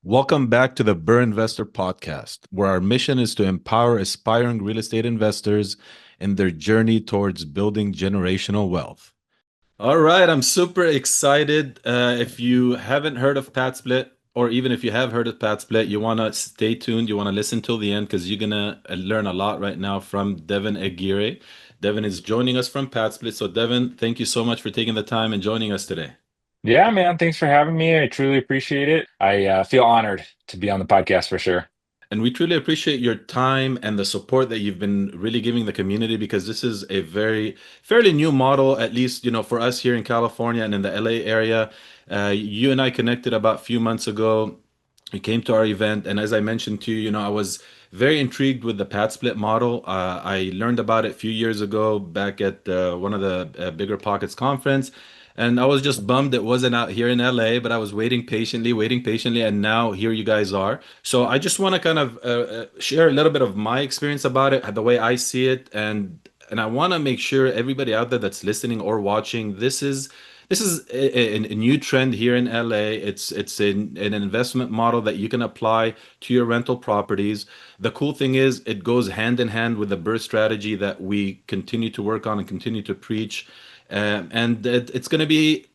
Welcome back to the BRRRR Investor Podcast, where our mission is to empower aspiring real estate investors in their journey towards building generational wealth. All right, I'm super excited. If you haven't heard of PadSplit, or even if you have heard of PadSplit, you want to stay tuned. You want to listen till the end because you're going to learn a lot right now from Devon Aguirre. Devon is joining us from PadSplit. So, Devon, thank you so much for taking the time and joining us today. Yeah, man. Thanks for having me. I truly appreciate it. I feel honored to be on the podcast for sure. And we truly appreciate your time and the support that you've been really giving the community because this is a very fairly new model, at least, for us here in California and in the LA area. You and I connected about a few months ago. You came to our event, and as I mentioned to you, I was very intrigued with the pad split model. I learned about it a few years ago back at one of the Bigger Pockets conference. And I was just bummed it wasn't out here in LA, but I was waiting patiently, and now here you guys are. So I just want to kind of share a little bit of my experience about it, the way I see it, and I want to make sure everybody out there that's listening or watching, this is a new trend here in LA. It's an investment model that you can apply to your rental properties. The cool thing is it goes hand in hand with the BRRRR strategy that we continue to work on and continue to preach. It's going to be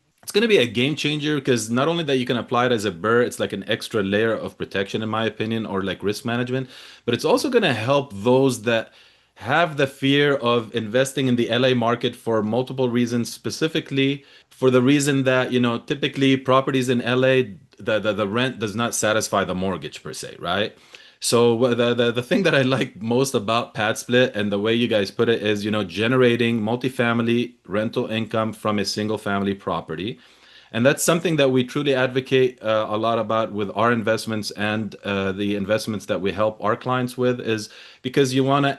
a game changer because not only that you can apply it as a BRRRR, it's like an extra layer of protection, in my opinion, or like risk management, but it's also going to help those that have the fear of investing in the LA market for multiple reasons, specifically for the reason that, typically properties in LA, the rent does not satisfy the mortgage per se, right? So the thing that I like most about PadSplit and the way you guys put it is, generating multifamily rental income from a single family property. And that's something that we truly advocate a lot about with our investments and the investments that we help our clients with is because you want to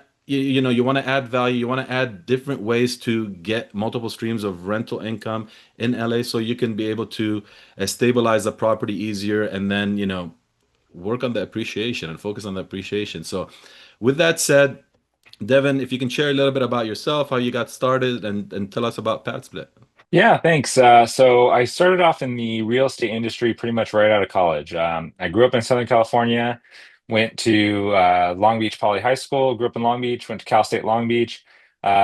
add value, you want to add different ways to get multiple streams of rental income in LA so you can be able to stabilize the property easier and then, work on the appreciation and focus on the appreciation. So with that said, Devin, if you can share a little bit about yourself, how you got started, and tell us about PadSplit. Yeah, thanks. So I started off in the real estate industry pretty much right out of college. I grew up in Southern California, went to Long Beach Poly High School, grew up in Long Beach, went to Cal State Long Beach,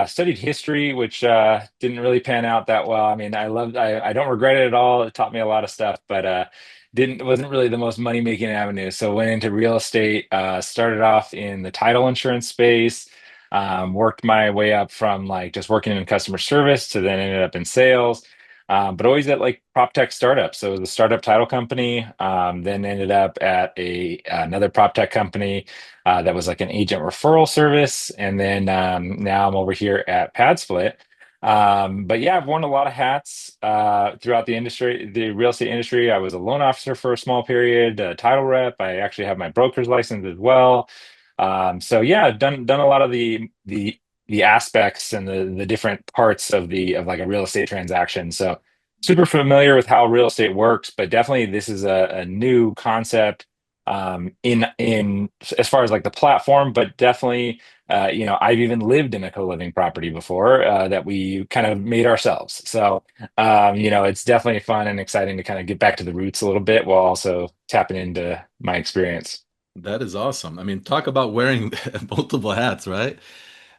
studied history, which didn't really pan out that well. I mean, I don't regret it at all. It taught me a lot of stuff, but wasn't really the most money-making avenue. So went into real estate, started off in the title insurance space. Worked my way up from like just working in customer service to then ended up in sales, but always at like prop tech startups. So it was a startup title company, then ended up at another prop tech company that was like an agent referral service, and then now I'm over here at PadSplit. But yeah, I've worn a lot of hats throughout the industry, the real estate industry. I was a loan officer for a small period, a title rep. I actually have my broker's license as well. So yeah, I've done a lot of the aspects and the different parts of like a real estate transaction. So super familiar with how real estate works, but definitely this is a new concept in as far as like the platform, but definitely I've even lived in a co-living property before that we kind of made ourselves. So it's definitely fun and exciting to kind of get back to the roots a little bit while also tapping into my experience. That is awesome. I mean, talk about wearing multiple hats, right?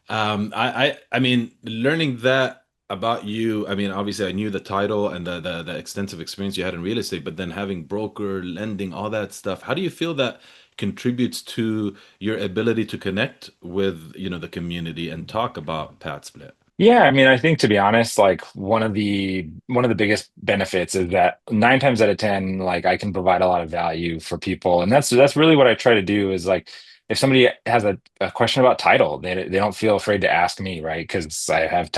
I mean, learning that about you. I mean, obviously, I knew the title and the extensive experience you had in real estate, but then having broker, lending, all that stuff. How do you feel that contributes to your ability to connect with, the community and talk about PadSplit? Yeah, I mean, I think to be honest, like one of the biggest benefits is that 9 times out of 10, like I can provide a lot of value for people. And that's really what I try to do is like if somebody has a question about title, they don't feel afraid to ask me, right? Because I have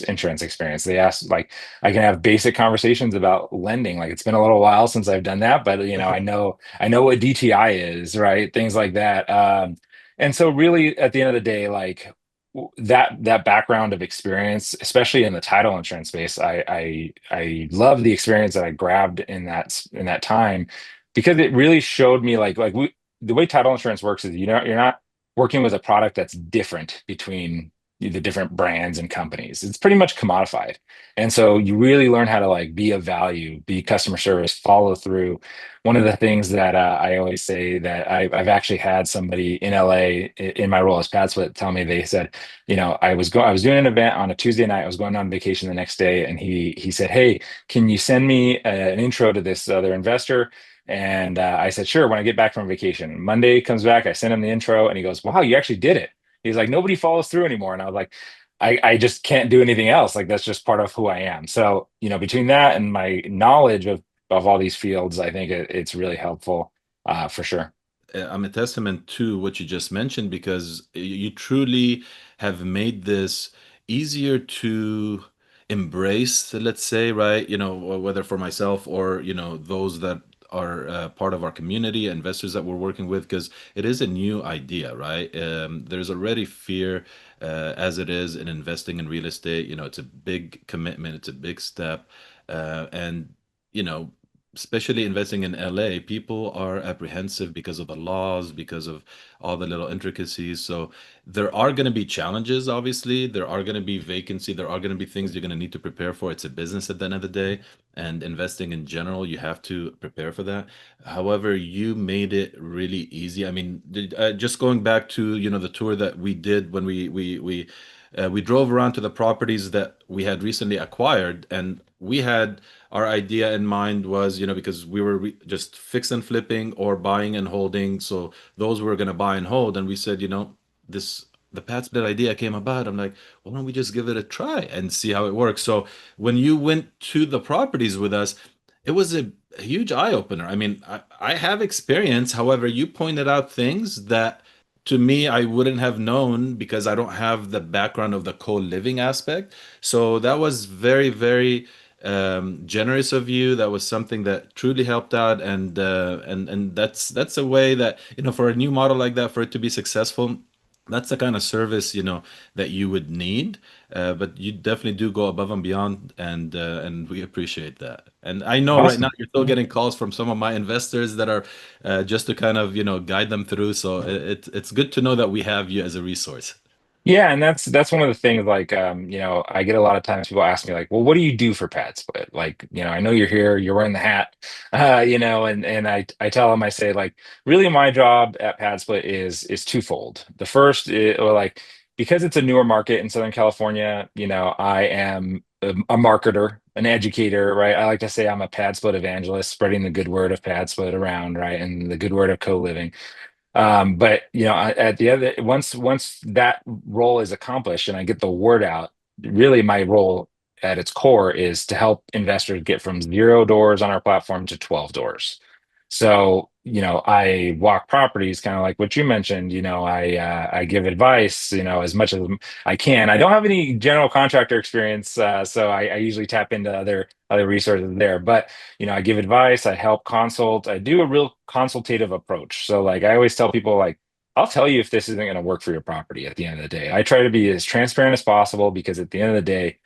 insurance experience. They ask like I can have basic conversations about lending. Like it's been a little while since I've done that, but I know what DTI is, right? Things like that. And so really at the end of the day, like that background of experience, especially in the title insurance space, I love the experience that I grabbed in that time because it really showed me the way title insurance works is you're not working with a product that's different between the different brands and companies. It's pretty much commodified. And so you really learn how to like be of value, be customer service, follow through. One of the things that I always say that I've actually had somebody in LA in my role as PadSplit tell me, they said, I was doing an event on a Tuesday night. I was going on vacation the next day, and he said, "Hey, can you send me an intro to this other investor?" And I said, "Sure." When I get back from vacation, Monday comes back, I send him the intro, and he goes, "Wow, you actually did it." He's like, "Nobody follows through anymore." And I was like, I just can't do anything else. Like that's just part of who I am. So, between that and my knowledge of all these fields, I think it's really helpful, for sure. I'm a testament to what you just mentioned because you truly have made this easier to embrace, let's say, right? Whether for myself or, those that are part of our community, investors that we're working with, because it is a new idea, right? There's already fear as it is in investing in real estate. It's a big commitment, it's a big step. And, you know, especially investing in LA, people are apprehensive because of the laws, because of all the little intricacies. So there are going to be challenges, obviously. There are going to be vacancy. There are going to be things you're going to need to prepare for. It's a business at the end of the day. And investing in general, you have to prepare for that. However, you made it really easy. I mean, just going back to, the tour that we did when we drove around to the properties that we had recently acquired, and we had our idea in mind was, because we were just fix and flipping or buying and holding. So those were going to buy and hold. And we said, this, the PadSplit idea came about. I'm like, why don't we just give it a try and see how it works? So when you went to the properties with us, it was a huge eye opener. I mean, I have experience. However, you pointed out things that to me, I wouldn't have known because I don't have the background of the co-living aspect. So that was very, very generous of you. That was something that truly helped out, and that's a way that for a new model like that, for it to be successful, that's the kind of service that you would need. But you definitely do go above and beyond, and we appreciate that. And I know right now Awesome. you're still getting calls from some of my investors that are just to kind of guide them through. So it's good to know that we have you as a resource. Yeah, and that's one of the things, like, I get a lot of times people ask me like, well, what do you do for PadSplit? Like, I know you're here, you're wearing the hat, and I tell them, I say, like, really my job at PadSplit is twofold. The first is, or like, because it's a newer market in Southern California, I am a marketer, an educator, right? I like to say I'm a PadSplit evangelist, spreading the good word of PadSplit around, right? And the good word of co-living. But at the other, once that role is accomplished and I get the word out, really my role at its core is to help investors get from 0 doors on our platform to 12 doors. So, I walk properties, kind of like what you mentioned. I give advice, as much as I can. I don't have any general contractor experience, so I usually tap into other resources there. But I give advice, I help consult, I do a real consultative approach. So, like, I always tell people, like, I'll tell you if this isn't going to work for your property at the end of the day. I try to be as transparent as possible because at the end of the day,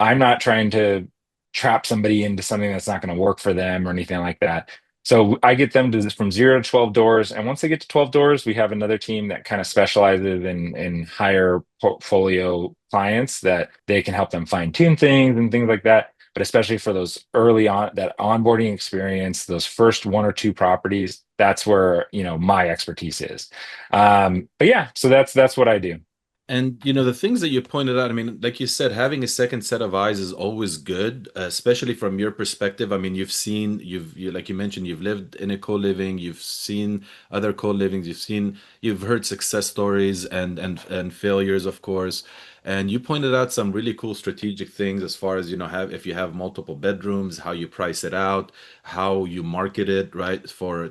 I'm not trying to trap somebody into something that's not going to work for them or anything like that. So I get them to from 0 to 12 doors, and once they get to 12 doors, we have another team that kind of specializes in higher portfolio clients that they can help them fine tune things and things like that. But especially for those early on, that onboarding experience, those first one or two properties, that's where my expertise is. But yeah, so that's what I do. And the things that you pointed out, I mean, like you said, having a second set of eyes is always good, especially from your perspective. I mean, like you mentioned, you've lived in a co-living, you've seen other co-livings, you've heard success stories and failures, of course. And you pointed out some really cool strategic things as far as, have if you have multiple bedrooms, how you price it out, how you market it, right, for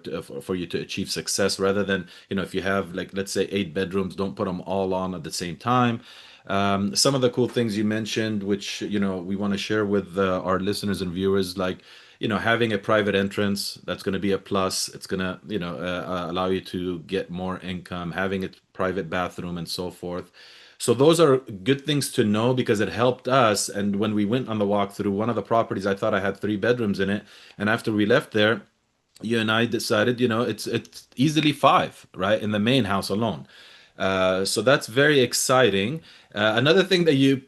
you to achieve success rather than, if you have, like, let's say 8 bedrooms, don't put them all on at the same time. Some of the cool things you mentioned, which, we want to share with our listeners and viewers, like, having a private entrance, that's going to be a plus. It's going to, allow you to get more income, having a private bathroom and so forth. So those are good things to know because it helped us. And when we went on the walkthrough, one of the properties, I thought I had 3 bedrooms in it. And after we left there, you and I decided, it's easily five, right, in the main house alone. So that's very exciting. Another thing that you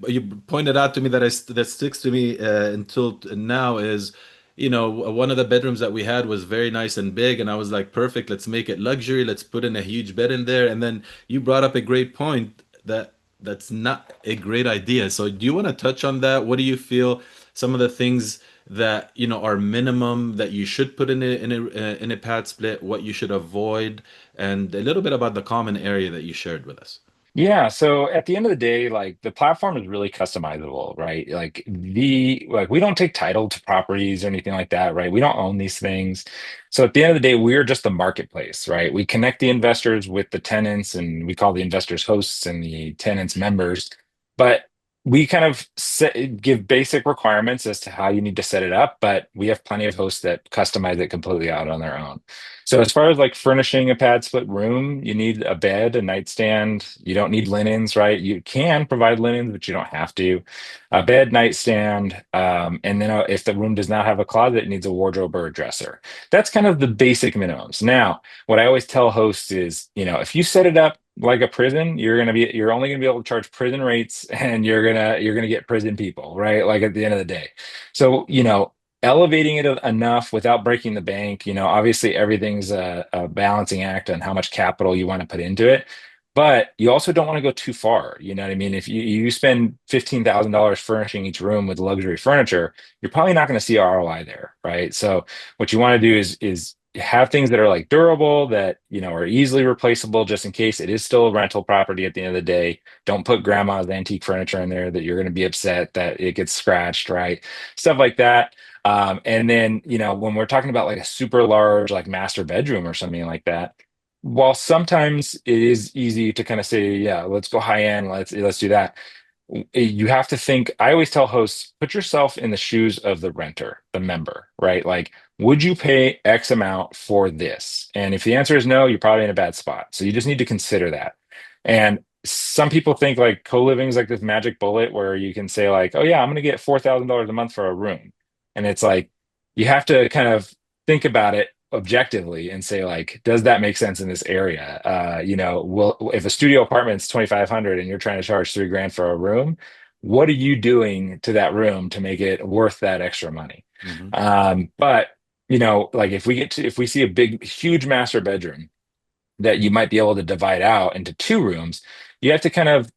pointed out to me that that sticks to me until now is, one of the bedrooms that we had was very nice and big, and I was like, perfect, let's make it luxury, let's put in a huge bed in there. And then you brought up a great point that that's not a great idea. So do you want to touch on that? What do you feel some of the things that are minimum that you should put in a pad split, what you should avoid, and a little bit about the common area that you shared with us? Yeah, so at the end of the day, like the platform is really customizable, right? Like we don't take title to properties or anything like that, right? We don't own these things. So at the end of the day, we're just the marketplace, right? We connect the investors with the tenants and we call the investors hosts and the tenants members. But we kind of give basic requirements as to how you need to set it up, but we have plenty of hosts that customize it completely out on their own. So as far as like furnishing a pad split room, you need a bed, a nightstand. You don't need linens, right? You can provide linens, but you don't have to. A bed, nightstand, and then if the room does not have a closet, it needs a wardrobe or a dresser. That's kind of the basic minimums. Now, what I always tell hosts is, if you set it up like a prison, you're only gonna be able to charge prison rates, and you're gonna get prison people, right? Like at the end of the day. So, elevating it enough without breaking the bank. Obviously everything's a balancing act on how much capital you want to put into it, but you also don't want to go too far. You know what I mean? If you spend $15,000 furnishing each room with luxury furniture, you're probably not going to see ROI there, right? So what you want to do is have things that are like durable, that are easily replaceable, just in case it is still a rental property at the end of the day. Don't put grandma's antique furniture in there that you're going to be upset that it gets scratched, right? Stuff like that. And then, when we're talking about like a super large, like master bedroom or something like that, while sometimes it is easy to kind of say, yeah, let's go high end, let's do that. You have to think. I always tell hosts, put yourself in the shoes of the renter, the member, right? Like, would you pay X amount for this? And if the answer is no, you're probably in a bad spot. So you just need to consider that. And some people think like co-living is like this magic bullet where you can say like, oh yeah, I'm going to get $4,000 a month for a room. And it's like, you have to kind of think about it objectively and say like, does that make sense in this area? If a studio apartment's 2,500 and you're trying to charge 3 grand for a room, what are you doing to that room to make it worth that extra money? Hmm. But like if we see a big, huge master bedroom that you might be able to divide out into 2 rooms, you have to kind of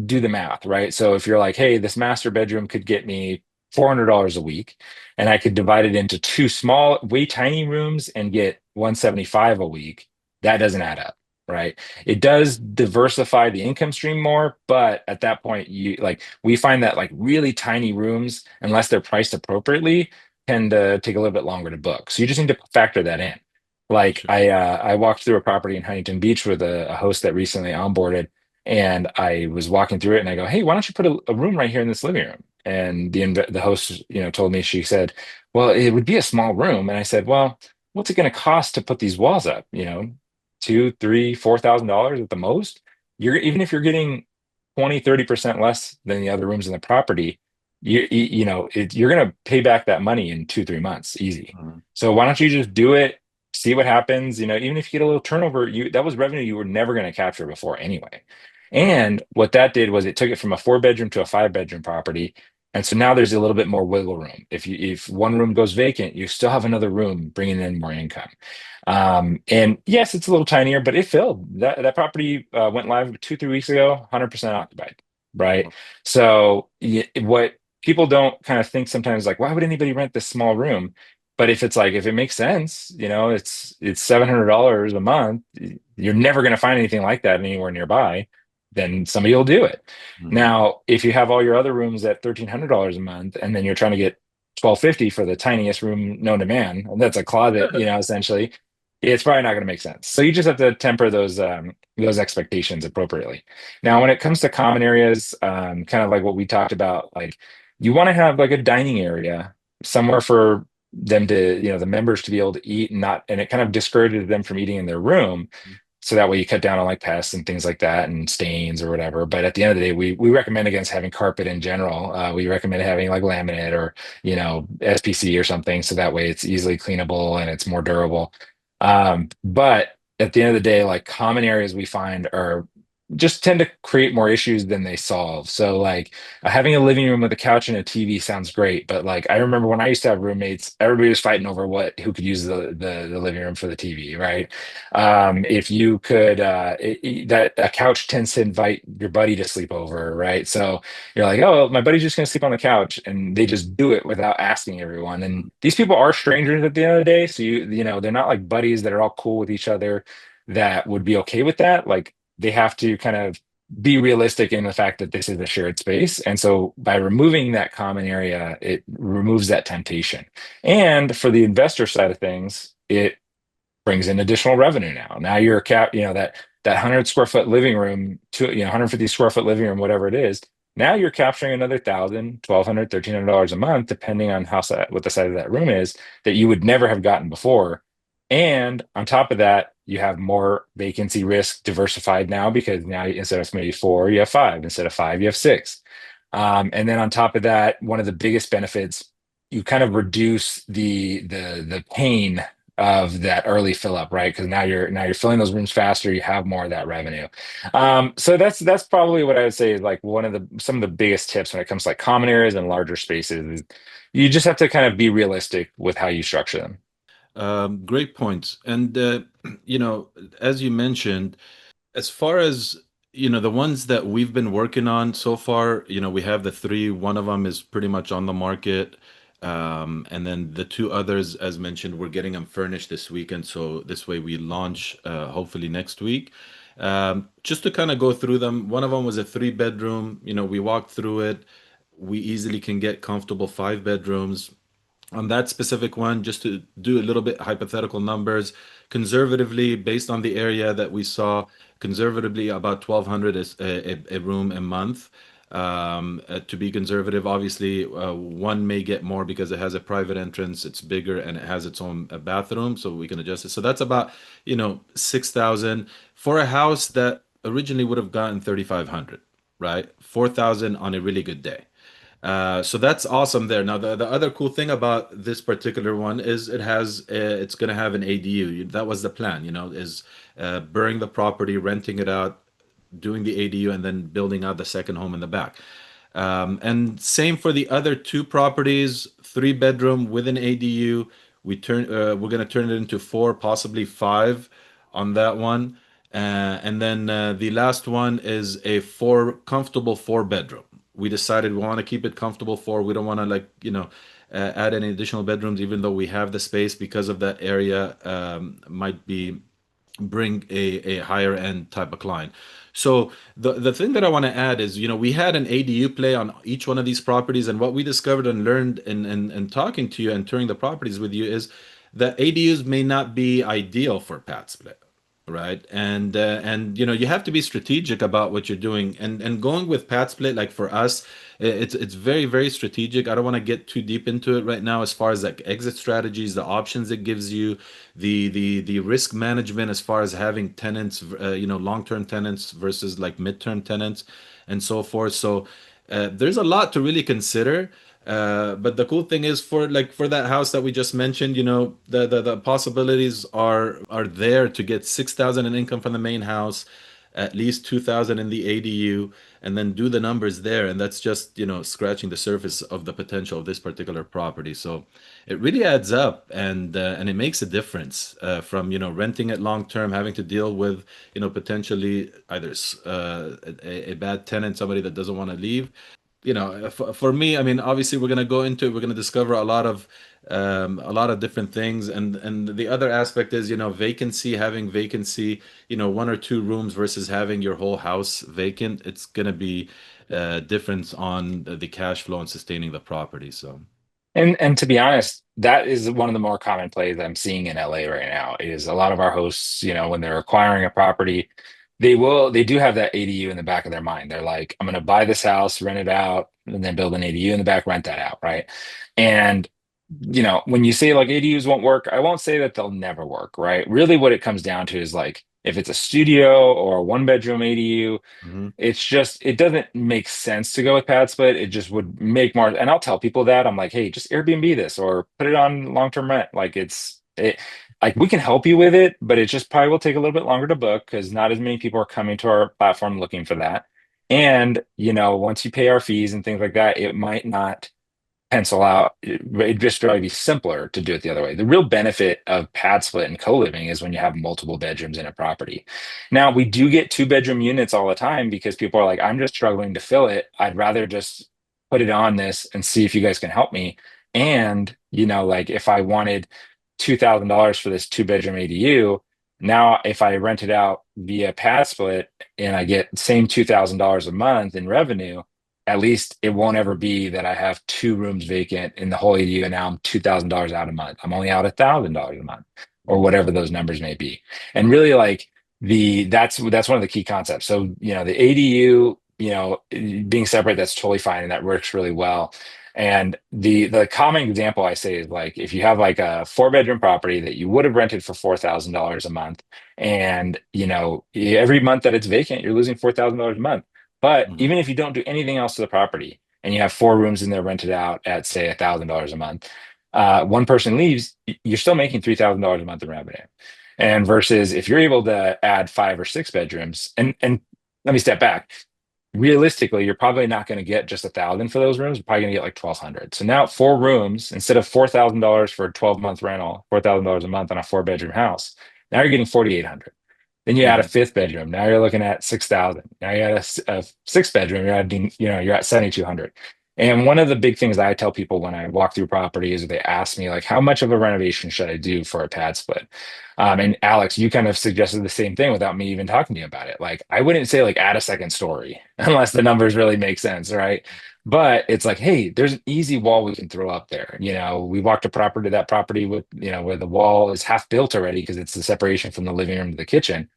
do the math, right? So if you're like, hey, this master bedroom could get me $400 a week, and I could divide it into 2 small, way tiny rooms and get 175 a week, that doesn't add up, right? It does diversify the income stream more, but at that point, we find that like really tiny rooms, unless they're priced appropriately, tend to take a little bit longer to book. So you just need to factor that in. Like Sure. I walked through a property in Huntington Beach with a host that recently onboarded, and I was walking through it, and I go, "Hey, why don't you put a room right here in this living room?" And the host, told me, she said, "Well, it would be a small room." And I said, "Well, what's it going to cost to put these walls up? Two, three, $4,000 at the most. Even if you're getting 20, 30% less than the other rooms in the property, you're going to pay back that money in 2, 3 months, easy. Mhm. So why don't you just do it?" See what happens. Even if you get a little turnover, that was revenue you were never going to capture before anyway. And what that did was it took it from a 4 bedroom to a 5 bedroom property. And so now there's a little bit more wiggle room. If one room goes vacant, you still have another room bringing in more income. And yes, it's a little tinier, but it filled. That property went live 2, 3 weeks ago, 100% occupied, right? So what people don't kind of think sometimes, like, why would anybody rent this small room? But if it makes sense, it's $700 a month. You're never going to find anything like that anywhere nearby. Then somebody will do it. Mhm. Now, if you have all your other rooms at $1,300 a month, and then you're trying to get 1,250 for the tiniest room known to man, and that's a closet, essentially, it's probably not going to make sense. So you just have to temper those expectations appropriately. Now, when it comes to common areas, kind of like what we talked about, like you want to have like a dining area somewhere for them to, the members to be able to eat, and it kind of discourages them from eating in their room. So that way you cut down on like pests and things like that and stains or whatever. But at the end of the day, we recommend against having carpet in general. We recommend having like laminate or, SPC or something. So that way it's easily cleanable and it's more durable. But at the end of the day, like common areas we find are just tend to create more issues than they solve. So like having a living room with a couch and a TV sounds great, but like I remember when I used to have roommates, everybody was fighting over what who could use the living room for the TV, right? If you could that a couch tends to invite your buddy to sleep over, right? So you're like, oh, my buddy's just gonna sleep on the couch, and they just do it without asking everyone. And these people are strangers at the end of the day, so you know they're not like buddies that are all cool with each other that would be okay with that. Like they have to kind of be realistic in the fact that this is a shared space. And so by removing that common area, it removes that temptation. And for the investor side of things, it brings in additional revenue now. Now you're that 100 square foot living room to 150 square foot living room, whatever it is. Now you're capturing another 1,000, 1,200, $1,300 a month, depending on what the size of that room is, that you would never have gotten before. And on top of that, you have more vacancy risk diversified now because now instead of maybe four, you have five. Instead of five, you have six. And then on top of that, one of the biggest benefits, you kind of reduce the pain of that early fill up, right? Because now you're filling those rooms faster, you have more of that revenue. So that's probably what I would say is like one of the some of the biggest tips when it comes to like common areas and larger spaces. Is you just have to kind of be realistic with how you structure them. Great points. And as you mentioned, as far as the ones that we've been working on so far, we have the three. One of them is pretty much on the market. And then the two others, as mentioned, we're getting them furnished this weekend. So this way we launch hopefully next week. Just to kind of go through them, one of them was a three-bedroom. We walked through it. We easily can get comfortable five bedrooms on that specific one, just to do a little bit hypothetical numbers, conservatively, based on the area that we saw, conservatively about 1,200 is a room a month. To be conservative, obviously, one may get more because it has a private entrance, it's bigger, and it has its own bathroom, so we can adjust it. So that's about 6,000 for a house that originally would have gotten 3,500, right? 4,000 on a really good day. So that's awesome there. Now, the other cool thing about this particular one is it's going to have an ADU. That was the plan, is burning the property, renting it out, doing the ADU, and then building out the second home in the back. And same for the other two properties, three-bedroom with an ADU. We're going to turn it into four, possibly five on that one. And then the last one is a comfortable four-bedroom. We decided we want to keep it comfortable for. We don't want to add any additional bedrooms, even though we have the space because of that area might be bring a higher end type of client. So the thing that I want to add is, we had an ADU play on each one of these properties, and what we discovered and learned in talking to you and touring the properties with you is that ADUs may not be ideal for PadSplit, right? And you have to be strategic about what you're doing, and going with PadSplit, like for us, it's very very strategic. I don't want to get too deep into it right now as far as like exit strategies, the options it gives you, the risk management as far as having tenants, long-term tenants versus like mid-term tenants and so forth. So there's a lot to really consider. But the cool thing is, for that house that we just mentioned, the possibilities are there to get 6,000 in income from the main house, at least 2,000 in the ADU, and then do the numbers there. And that's just, scratching the surface of the potential of this particular property. So it really adds up, and it makes a difference from, renting it long term, having to deal with, potentially either a bad tenant, somebody that doesn't want to leave. For me, I mean, obviously we're going to go into it, we're going to discover a lot of different things, and the other aspect is, having vacancy, one or two rooms versus having your whole house vacant. It's going to be difference on the cash flow and sustaining the property. So And to be honest, that is one of the more common plays I'm seeing in LA right now is a lot of our hosts, when they're acquiring a property, they do have that ADU in the back of their mind. They're like, I'm gonna buy this house, rent it out, and then build an ADU in the back, rent that out, right? And when you say like ADUs won't work, I won't say that they'll never work, right? Really what it comes down to is like if it's a studio or a one bedroom ADU, mhm. it's just it doesn't make sense to go with PadSplit. It just would make more, and I'll tell people that I'm like, hey, just Airbnb this or put it on long-term rent. Like like we can help you with it, but it just probably will take a little bit longer to book because not as many people are coming to our platform looking for that. And, once you pay our fees and things like that, it might not pencil out. It'd just probably be simpler to do it the other way. The real benefit of pad split and co-living is when you have multiple bedrooms in a property. Now, we do get two-bedroom units all the time because people are like, I'm just struggling to fill it. I'd rather just put it on this and see if you guys can help me. And, like if I wanted $2,000 for this two-bedroom ADU, now if I rent it out via pad split and I get same $2,000 a month in revenue, at least it won't ever be that I have two rooms vacant in the whole ADU and now I'm $2,000 out a month. I'm only out $1,000 a month or whatever those numbers may be. And really like that's one of the key concepts. So, the ADU, being separate, that's totally fine and that works really well. And the common example I say is like if you have like a four-bedroom property that you would have rented for $4,000 a month, and every month that it's vacant, you're losing $4,000 a month. But Mhm. even if you don't do anything else to the property and you have four rooms in there rented out at say $1,000 a month, one person leaves, you're still making $3,000 a month in revenue. And versus if you're able to add five or six bedrooms, and let me step back. Realistically, you're probably not going to get just 1,000 for those rooms. You're probably going to get like 1,200. So now four rooms instead of $4,000 for a 12-month rental, $4,000 a month on a four-bedroom house. Now you're getting 4,800. Then you add a Mhm. fifth bedroom. Now you're looking at 6,000. Now you add a sixth bedroom. You're adding, you're at 7,200. And one of the big things I tell people when I walk through properties, they ask me like, how much of a renovation should I do for a pad split? And Alex, you kind of suggested the same thing without me even talking to you about it. Like, I wouldn't say like add a second story unless the numbers really make sense, right? But it's like, hey, there's an easy wall we can throw up there. We walked a property, that property with, where the wall is half built already because it's the separation from the living room to the kitchen.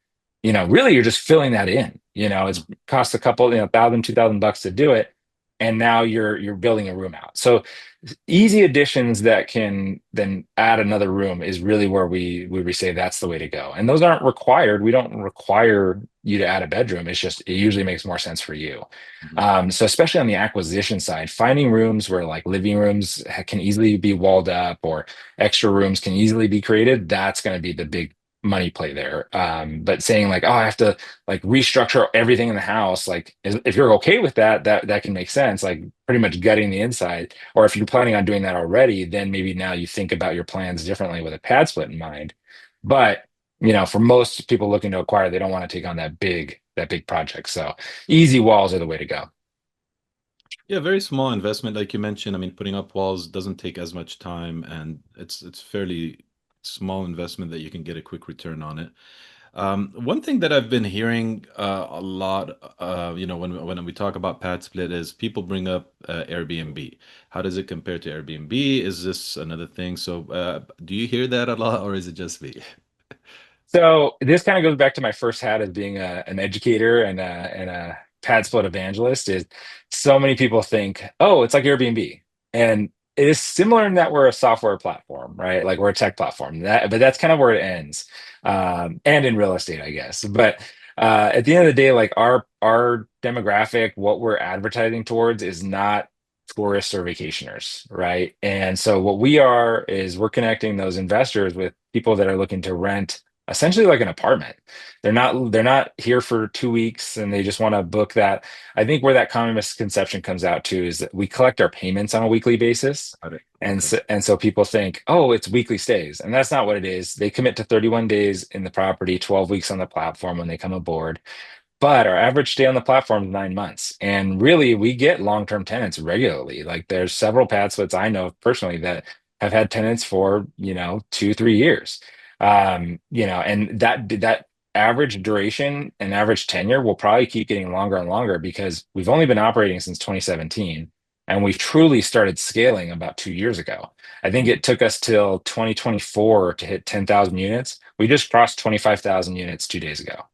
Really you're just filling that in. It's cost a couple, thousand, $2,000 to do it. And now you're building a room out. So easy additions that can then add another room is really where we say that's the way to go. And those aren't required. We don't require you to add a bedroom. It's just it usually makes more sense for you. Mhm. So especially on the acquisition side, finding rooms where like living rooms can easily be walled up or extra rooms can easily be created, that's going to be the big money play there. But saying like, oh, I have to like restructure everything in the house, like if you're okay with that, that can make sense. Like pretty much gutting the inside. Or if you're planning on doing that already, then maybe now you think about your plans differently with a pad split in mind. But for most people looking to acquire, they don't want to take on that big project. So easy walls are the way to go. Yeah, very small investment, like you mentioned. I mean, putting up walls doesn't take as much time, and it's fairly small investment that you can get a quick return on it. One thing that I've been hearing a lot, when we talk about pad split, is people bring up Airbnb. How does it compare to Airbnb? Is this another thing? So, do you hear that a lot, or is it just me? So this kind of goes back to my first hat as being an educator and a pad split evangelist. Is so many people think, oh, it's like Airbnb, and it is similar in that we're a software platform, right? Like we're a tech platform. But that's kind of where it ends, and in real estate, I guess. But at the end of the day, like our demographic, what we're advertising towards is not tourists or vacationers, right? And so what we are is we're connecting those investors with people that are looking to rent essentially like an apartment. They're not here for 2 weeks and they just want to book that. I think where that common misconception comes out to is that we collect our payments on a weekly basis. Got it. And Okay. so people think, oh, it's weekly stays. And that's not what it is. They commit to 31 days in the property, 12 weeks on the platform when they come aboard. But our average stay on the platform is 9 months. And really, we get long-term tenants regularly. Like there's several pad splits I know personally that have had tenants for, 2, 3 years. And that average duration and average tenure will probably keep getting longer and longer because we've only been operating since 2017 and we've truly started scaling about 2 years ago. I think Mhm. it took us till 2024 to hit 10,000 units. We just crossed 25,000 units 2 days ago.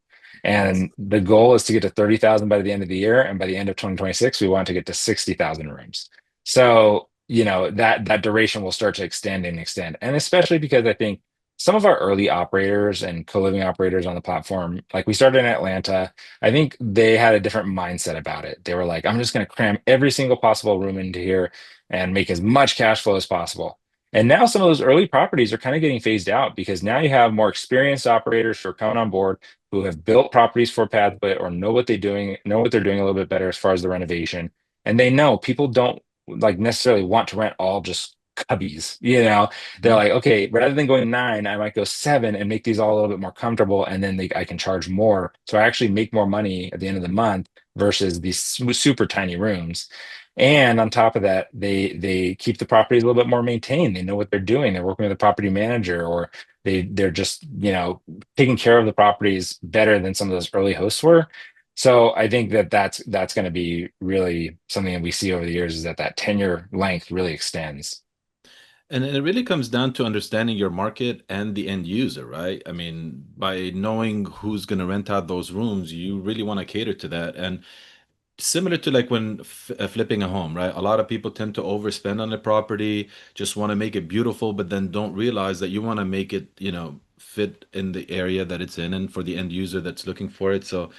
Nice. And the goal is to get to 30,000 by the end of the year. And by the end of 2026, we want to get to 60,000 rooms. So, that duration will start to extend and extend. And especially because I think some of our early operators and co-living operators on the platform, like we started in Atlanta, I think they had a different mindset about it. They were like, I'm just going to cram every single possible room into here and make as much cash flow as possible. And now some of those early properties are kind of getting phased out because now you have more experienced operators who are coming on board who have built properties for PadSplit or know what they're doing a little bit better as far as the renovation. And they know people don't like necessarily want to rent all just cubbies, you know. They're Mhm. like, okay, rather than going nine, I might go seven and make these all a little bit more comfortable, and then I can charge more. So I actually make more money at the end of the month versus these super tiny rooms. And on top of that, they keep the properties a little bit more maintained. They know what they're doing. They're working with a property manager, or they're just, taking care of the properties better than some of those early hosts were. So I think that that's going to be really something that we see over the years, is that tenure length really extends. And it really comes down to understanding your market and the end user, right? I mean, by knowing who's going to rent out those rooms, you really want to cater to that. And similar to like when flipping a home, right? A lot of people tend to overspend on the property, just want to make it beautiful, but then don't realize that you want to make it, fit in the area that it's in and for the end user that's looking for it. So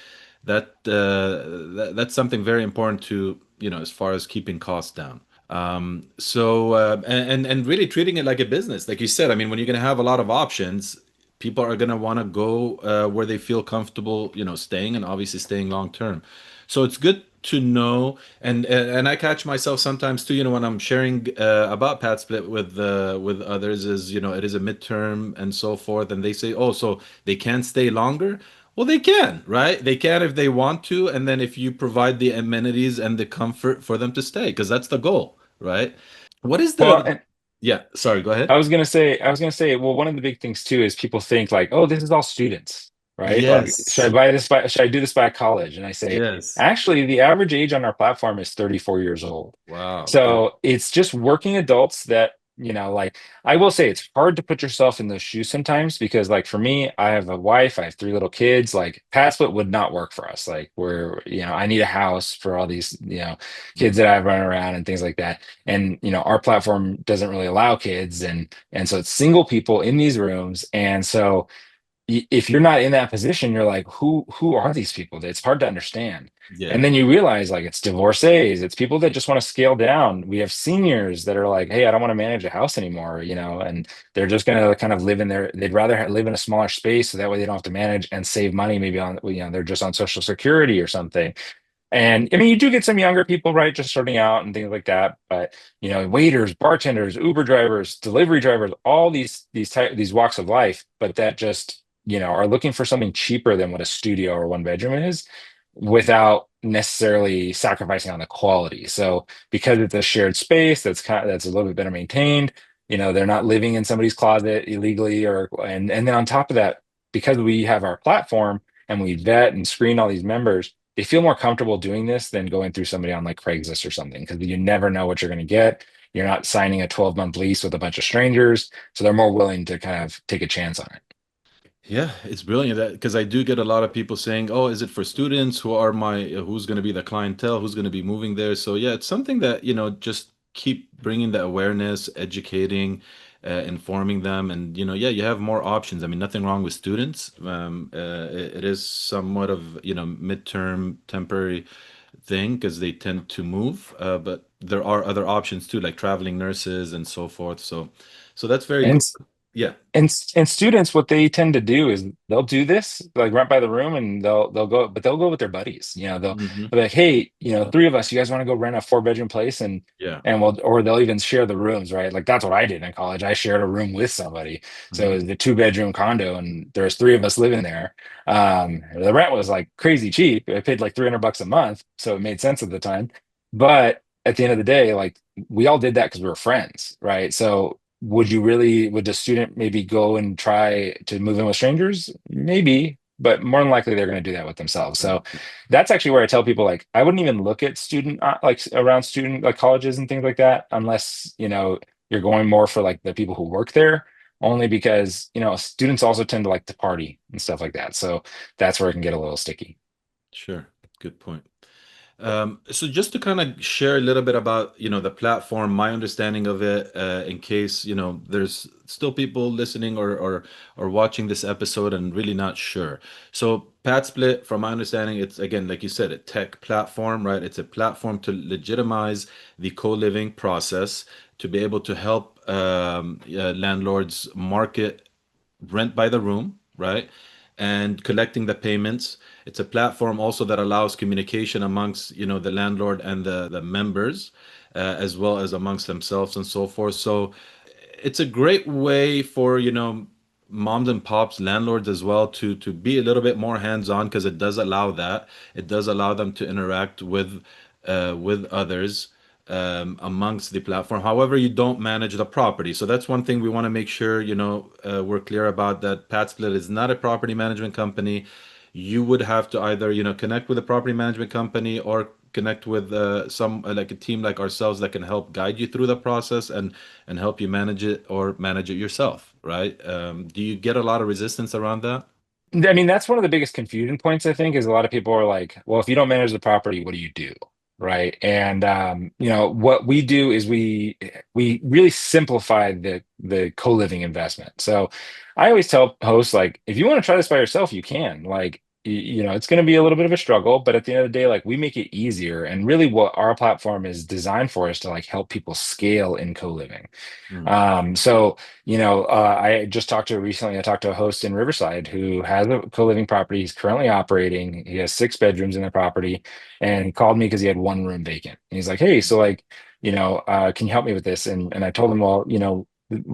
that's something very important to, as far as keeping costs down. And really treating it like a business, like you said. I mean, when you're going to have a lot of options, people are going to want to go where they feel comfortable, staying, and obviously staying long term. So it's good to know, and I catch myself sometimes too, when I'm sharing about PadSplit with others, is it is a midterm and so forth, and they say, oh, so they can stay longer. Well, they can, right? They can if they want to, and then if you provide the amenities and the comfort for them to stay, because that's the goal, right? What is Well, the? Yeah, sorry, go ahead. I was gonna say, well, one of the big things too is people think like, oh, this is all students, right? Like, Yes, should I do this by college? And I say, yes. actually, the average age on our platform is 34 years old. Wow, good. So it's just working adults that, like, I will say it's hard to put yourself in those shoes sometimes because, like, for me, I have a wife, I have three little kids. Like, PadSplit would not work for us. Like, I need a house for all these, kids Mm, that I've run around and things like that. And, our platform doesn't really allow kids. And so it's single people in these rooms. And so, if you're not in that position, you're like, who are these people? It's hard to understand. And yeah. then you realize like it's divorcees, it's people that just want to scale down. We have seniors that are like, hey, I don't want to manage a house anymore, and they're just gonna kind of live in their, they'd rather live in a smaller space so that way they don't have to manage and save money maybe on, they're just on Social Security or something. And I mean, you do get some younger people, right, just starting out and things like that. But waiters, bartenders, Uber drivers, delivery drivers, all these walks of life, but that just are looking for something cheaper than what a studio or one bedroom is, without necessarily sacrificing on the quality. So because it's a shared space that's a little bit better maintained, they're not living in somebody's closet illegally, and then on top of that, because we have our platform and we vet and screen all these members, they feel more comfortable doing this than going through somebody on like Craigslist or something, because you never know what you're going to get. You're not signing a 12-month lease with a bunch of strangers, so they're more willing to kind of take a chance on it. Yeah, it's brilliant that because I do get a lot of people saying, "Oh, is it for students? Who's going to be the clientele? Who's going to be moving there?" So yeah, it's something that, just keep bringing the awareness, educating, informing them, and yeah, you have more options. I mean, nothing wrong with students. It is somewhat of, midterm temporary thing because they tend to move, but there are other options too, like traveling nurses and so forth. So that's very And good. Yeah. and students, what they tend to do is they'll do this, like rent by the room, and they'll go, but they'll go with their buddies. Hmm. They'll be like, hey, three of us, you guys want to go rent a four-bedroom place, Yeah. and or they'll even share the rooms, right? Like that's what I did in college. I shared a room with somebody, so it Hmm. was the two-bedroom condo, and there's three of us living there. The rent was like crazy cheap. I paid like $300 a month, so it made sense at the time. But at the end of the day, like we all did that because we were friends, right? So would a student maybe go and try to move in with strangers? Maybe, but more than likely they're going to do that with themselves. So that's actually where I tell people like I wouldn't even look at student like around student like colleges and things like that unless you're going more for like the people who work there, only because students also tend to like to party and stuff like that. So that's where it can get a little sticky. Sure. Good point. So just to kind of share a little bit about, the platform, my understanding of it, in case, there's still people listening or watching this episode and really not sure. So PadSplit, from my understanding, it's again, like you said, a tech platform, right? It's a platform to legitimize the co-living process. to be able to help landlords market rent by the room, right? And collecting the payments. It's a platform also that allows communication amongst, the landlord and the members, as well as amongst themselves and so forth. So it's a great way for, moms and pops, landlords as well, to be a little bit more hands-on, because it does allow that. It does allow them to interact with others amongst the platform. However, you don't manage the property. So that's one thing we want to make sure, we're clear about, that PadSplit is not a property management company. You would have to either, connect with a property management company, or connect with some like a team like ourselves that can help guide you through the process and help you manage it, or manage it yourself, right? Do you get a lot of resistance around that? I mean, that's one of the biggest confusion points, I think, is a lot of people are like, well, if you don't manage the property, what do you do? Right. And what we do is we really simplify the co-living investment. So I always tell hosts, like, if you want to try this by yourself, you can. Like, it's going to be a little bit of a struggle, but at the end of the day, like, we make it easier. And really what our platform is designed for is to like help people scale in co-living. Mm, I just talked to recently, I talked to a host in Riverside who has a co-living property. He's currently operating. He has 6 bedrooms in the property, and he called me because he had one room vacant. And he's like, "Hey, so like, can you help me with this?" And I told him, "Well,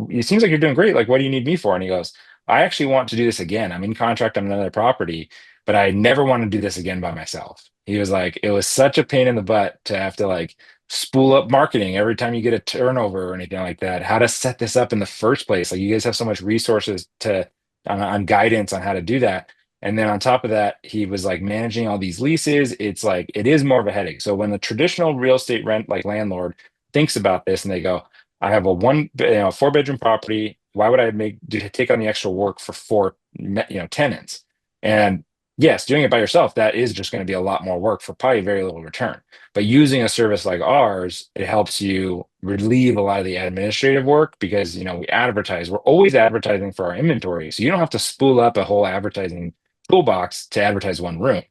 it seems like you're doing great. Like, what do you need me for?" And he goes, "I actually want to do this again. I'm in contract on another property, but I never want to do this again by myself." He was like, "It was such a pain in the butt to have to like spool up marketing every time you get a turnover or anything like that. How to set this up in the first place. Like, you guys have so much resources to on guidance on how to do that. And then on top of that, he was like managing all these leases. It's like it is more of a headache. So when the traditional real estate rent like landlord thinks about this and they go, I have a 4 bedroom property. Why would I take on the extra work for four tenants? And yes, doing it by yourself, that is just going to be a lot more work for probably very little return. But using a service like ours, it helps you relieve a lot of the administrative work because, we advertise. We're always advertising for our inventory. So you don't have to spool up a whole advertising toolbox to advertise one room.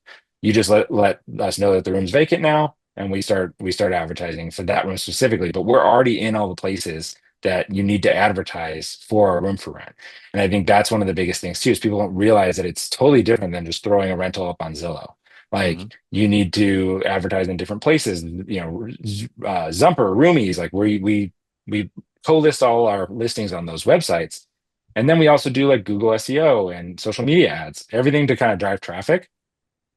You just let us know that the room's vacant now, and we start advertising for that room specifically. But we're already in all the places that you need to advertise for a room for rent. And I think that's one of the biggest things too, is people don't realize that it's totally different than just throwing a rental up on Zillow. Like, mhm, you need to advertise in different places, Zumper, Roomies, like we co-list all our listings on those websites. And then we also do like Google SEO and social media ads, everything to kind of drive traffic.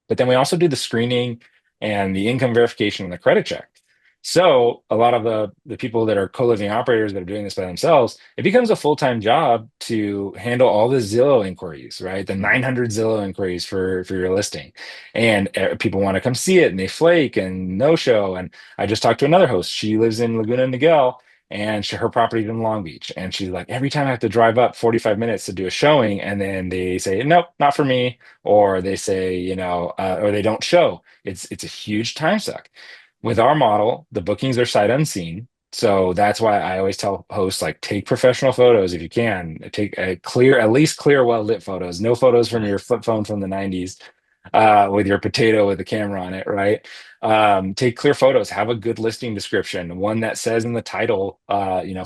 But then we also do the screening and the income verification and the credit check. So a lot of the people that are co-living operators that are doing this by themselves, it becomes a full-time job to handle all the Zillow inquiries, right? The mhm, 900 Zillow inquiries for your listing. And people want to come see it and they flake and no show. And I just talked to another host. She lives in Laguna Niguel, and her property's in Long Beach. And she's like, every time I have to drive up 45 minutes to do a showing, and then they say, nope, not for me, or they say, or they don't show. It's a huge time suck. With our model, the bookings are sight unseen. So that's why I always tell hosts, like, take professional photos if you can. Take at least clear, well lit photos. No photos from your flip phone from the 90s with your potato with the camera on it, right? Take clear photos, have a good listing description, one that says in the title,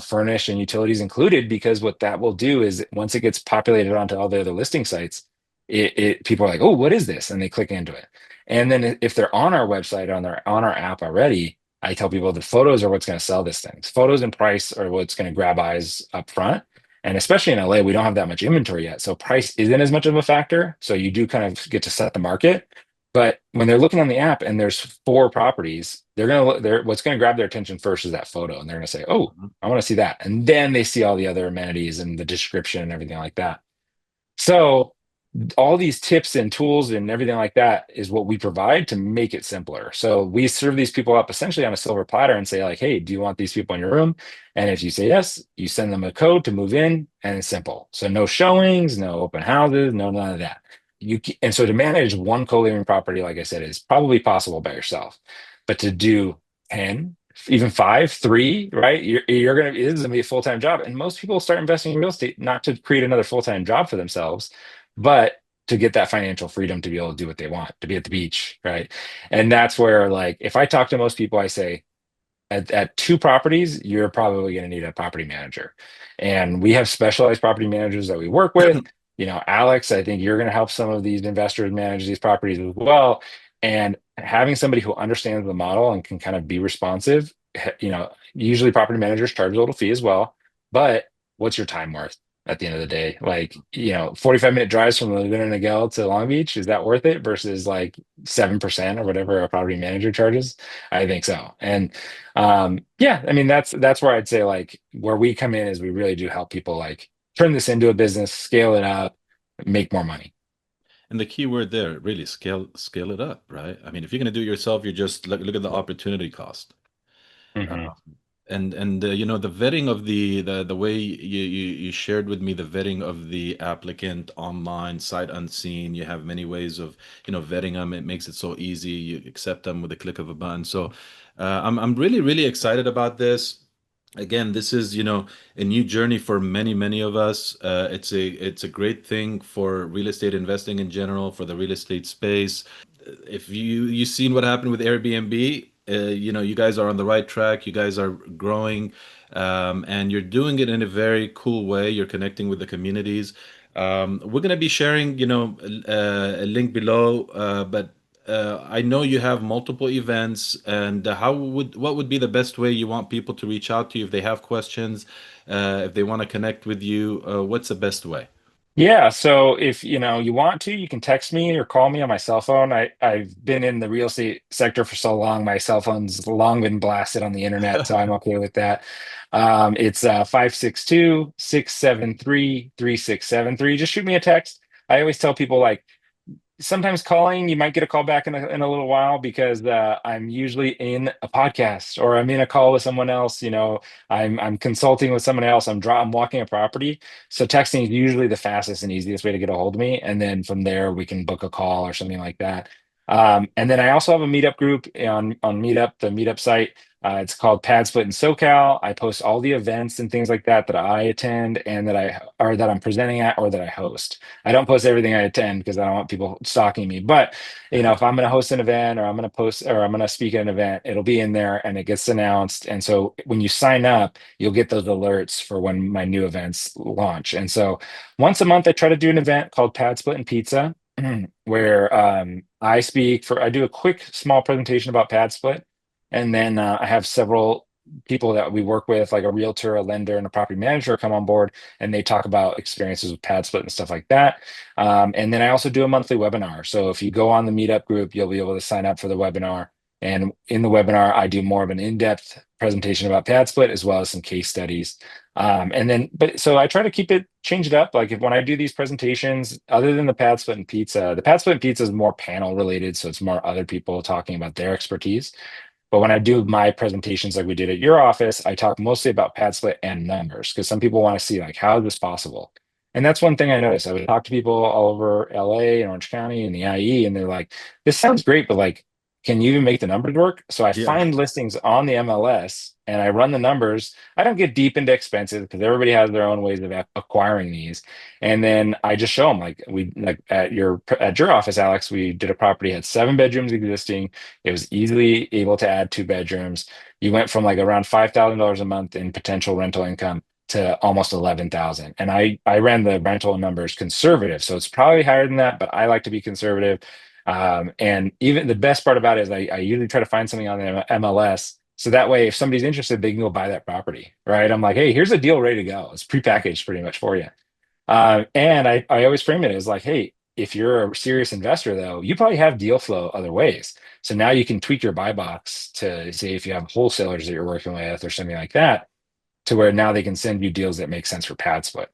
furnished and utilities included, because what that will do is once it gets populated onto all the other listing sites, people are like, oh, what is this? And they click into it. And then if they're on our website, on our app already, I tell people the photos are what's going to sell this thing. Photos and price are what's going to grab eyes up front. And especially in LA, we don't have that much inventory yet. So price isn't as much of a factor. So you do kind of get to set the market. But when they're looking on the app and there's 4 properties, what's going to grab their attention first is that photo. And they're going to say, oh, mhm. I want to see that. And then they see all the other amenities and the description and everything like that. So all these tips and tools and everything like that is what we provide to make it simpler. So we serve these people up essentially on a silver platter and say, like, hey, do you want these people in your room? And if you say yes, you send them a code to move in, and it's simple. So no showings, no open houses, no none of that. And so to manage one co-living property, like I said, is probably possible by yourself. But to do 10, even 5, 3, right? It is gonna be a full-time job. And most people start investing in real estate not to create another full-time job for themselves, but to get that financial freedom to be able to do what they want, to be at the beach, right? And that's where, like, if I talk to most people, I say, at two properties, you're probably going to need a property manager. And we have specialized property managers that we work with. Alex, I think you're going to help some of these investors manage these properties as well. And having somebody who understands the model and can kind of be responsive, usually property managers charge a little fee as well. But what's your time worth at the end of the day? Like, 45-minute drives from Laguna Niguel to Long Beach, is that worth it versus like 7% or whatever a property manager charges? I think so. And yeah, I mean that's where I'd say like where we come in is we really do help people like turn this into a business, scale it up, make more money. And the key word there, really scale it up, right? I mean, if you're going to do it yourself, you just look at the opportunity cost. Uh, Hmm. and the vetting of the way you shared with me the vetting of the applicant online, sight unseen. You have many ways of vetting them. It makes it so easy. You accept them with a click of a button. So I'm really excited about this. Again, this is a new journey for many of us. It's a great thing for real estate investing in general, for the real estate space. If you seen what happened with Airbnb, you guys are on the right track. You guys are growing, and you're doing it in a very cool way. You're connecting with the communities. We're gonna be sharing, a link below, but I know you have multiple events, and what would be the best way you want people to reach out to you if they have questions, if they want to connect with you? What's the best way? Yeah, so if you want to, you can text me or call me on my cell phone. I've been in the real estate sector for so long, my cell phone's long been blasted on the internet, so I'm okay with that. It's 562-673-3673. Just shoot me a text. I always tell people like sometimes calling, you might get a call back in a little while because I'm usually in a podcast or I'm in a call with someone else. I'm consulting with someone else. I'm walking a property. So texting is usually the fastest and easiest way to get a hold of me. And then from there, we can book a call or something like that. And then I also have a meetup group on Meetup, the Meetup site. It's called PadSplit in SoCal. I post all the events and things like that that I attend and that I'm presenting at or that I host. I don't post everything I attend because I don't want people stalking me. But if I'm going to host an event or I'm going to post or I'm going to speak at an event, it'll be in there and it gets announced. And so when you sign up, you'll get those alerts for when my new events launch. And so once a month, I try to do an event called Pad Split and Pizza, where I do a quick small presentation about Pad Split, and then I have several people that we work with, like a realtor, a lender, and a property manager, come on board, and they talk about experiences with pad split and stuff like that. And then I also do a monthly webinar. So if you go on the meetup group, you'll be able to sign up for the webinar. And in the webinar, I do more of an in-depth presentation about pad split as well as some case studies. But so I try to change it up. Like when I do these presentations, other than the pad split and pizza, the pad split and pizza is more panel related. So it's more other people talking about their expertise. But when I do my presentations like we did at your office, I talk mostly about pad split and numbers because some people want to see like how is this possible? And that's one thing I noticed. I would talk to people all over LA and Orange County and the IE, and they're like, this sounds great, but like, can you even make the numbers work? So I Yeah. find listings on the MLS and I run the numbers. I don't get deep into expenses because everybody has their own ways of acquiring these. And then I just show them like at your office, Alex, we did a property, had 7 bedrooms existing. It was easily able to add 2 bedrooms. You went from like around $5,000 a month in potential rental income to almost 11,000. And I ran the rental numbers conservative. So it's probably higher than that, but I like to be conservative. And even the best part about it is I usually try to find something on the MLS. So that way, if somebody's interested, they can go buy that property, right? I'm like, hey, here's a deal ready to go. It's prepackaged pretty much for you. And I always frame it as like, hey, if you're a serious investor, though, you probably have deal flow other ways. So now you can tweak your buy box to say if you have wholesalers that you're working with or something like that, to where now they can send you deals that make sense for pad split.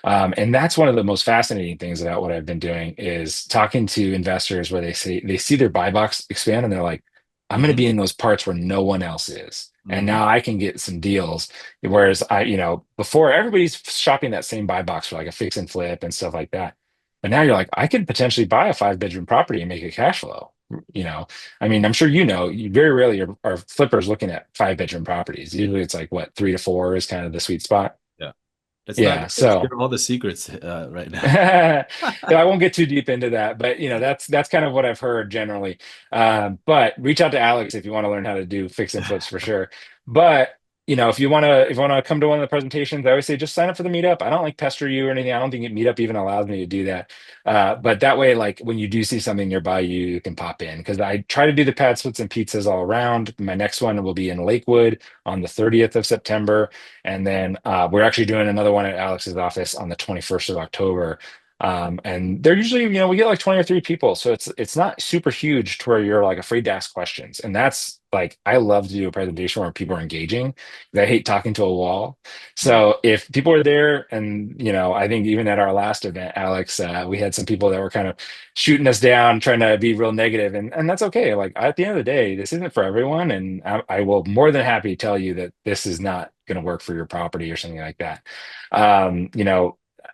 And that's one of the most fascinating things about what I've been doing is talking to investors where they see their buy box expand and they're like, I'm going to Hmm. be in those parts where no one else is. And Hmm. now I can get some deals. Whereas before everybody's shopping that same buy box for like a fix and flip and stuff like that. But now you're like, I could potentially buy a 5 bedroom property and make a cash flow. You know, I mean, I'm sure you very rarely are flippers looking at 5 bedroom properties. Usually it's like what 3 to 4 is kind of the sweet spot. Yeah. Let's not Yeah. share So all the secrets right now. I won't get too deep into that, but that's kind of what I've heard generally. But reach out to Alex if you want to learn how to do fix and flips for sure. But if you want to come to one of the presentations, I always say just sign up for the meetup. I don't like pester you or anything. I don't think meetup even allows me to do that. But that way, like when you do see something nearby you, you can pop in because I try to do the pad splits and pizzas all around. My next one will be in Lakewood on the 30th of September. And then we're actually doing another one at Alex's office on the 21st of October. And they're usually, we get like 20 or 30 people. So it's not super huge to where you're like afraid to ask questions. And that's like, I love to do a presentation where people are engaging. I hate talking to a wall. Mm. So if people are there and, I think even at our last event, Alex, we had some people that were kind of shooting us down, trying to be real negative, and that's okay. Like at the end of the day, this isn't for everyone. And I will more than happy tell you that this is not going to work for your property or something like that.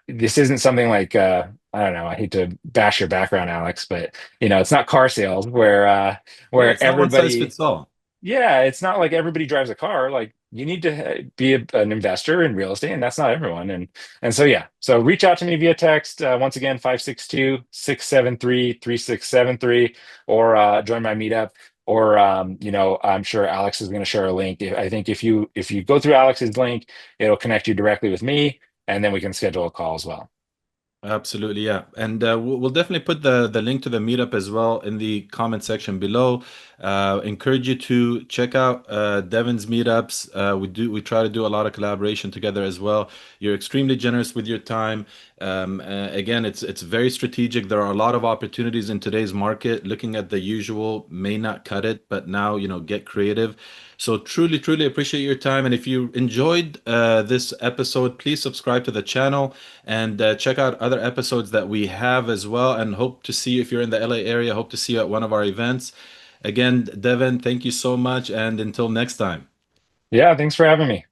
This isn't something like I don't know. I hate to bash your background, Alex, but it's not car sales where Yeah, where it's not one size everybody. fits all. Yeah, it's not like everybody drives a car. Like you need to be an investor in real estate, and that's not everyone. And so yeah, so reach out to me via text. Once again, 562-673-3673, or join my meetup. Or I'm sure Alex is going to share a link. I think if you go through Alex's link, it'll connect you directly with me, and then we can schedule a call as well. Absolutely, yeah. And we'll definitely put the link to the meetup as well in the comment section below. Encourage you to check out Devon's meetups. We try to do a lot of collaboration together as well. You're extremely generous with your time. Again, it's very strategic. There are a lot of opportunities in today's market. Looking at the usual may not cut it, but now, get creative. So truly, truly appreciate your time. And if you enjoyed this episode, please subscribe to the channel and check out other episodes that we have as well. And hope to see you if you're in the LA area. Hope to see you at one of our events. Again, Devon, thank you so much. And until next time. Yeah, thanks for having me.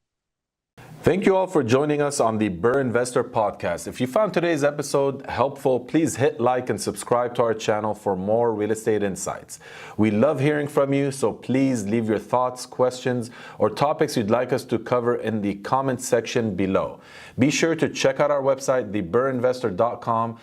Thank you all for joining us on the BRRRR Investor Podcast. If you found today's episode helpful, please hit like and subscribe to our channel for more real estate insights. We love hearing from you, so please leave your thoughts, questions, or topics you'd like us to cover in the comment section below. Be sure to check out our website, thebrrinvestor.com, and